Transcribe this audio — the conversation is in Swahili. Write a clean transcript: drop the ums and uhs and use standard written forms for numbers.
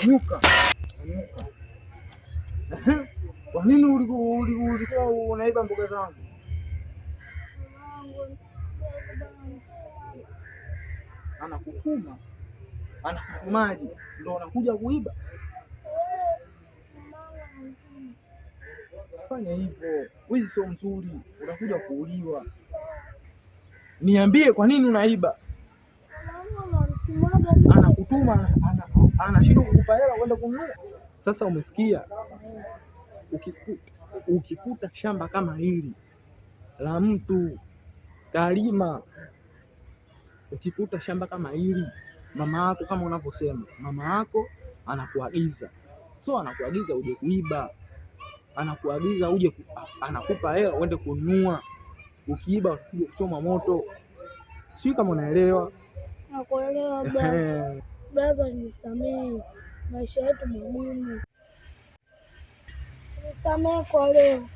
Anuka. Kwa nini ulikuwa unaiba mboga zangu? Anakutuma. Anakutumaje? Ndio unakuja kuiba? Sifanye hivyo. Wizi sio mzuri. Unakuja kuuliwa. Niambie kwa nini unaiba? Anakutuma, anashindwa kukupa hela uende kununua. Sasa umesikia? Ukikuta shamba kama hili la mtu kalima, ukikuta shamba kama hili, mama yako kama unavyosema, mama yako anakuagiza, sio anakuagiza uje kuiba, anakuagiza uje anakupa hela uende kununua. Ukiiba utakuja kuchoma moto. Sio kama unaelewa? Nakuelewa baba. Baba nisamehe, maisha yetu magumu. Nisamehe kwa leo.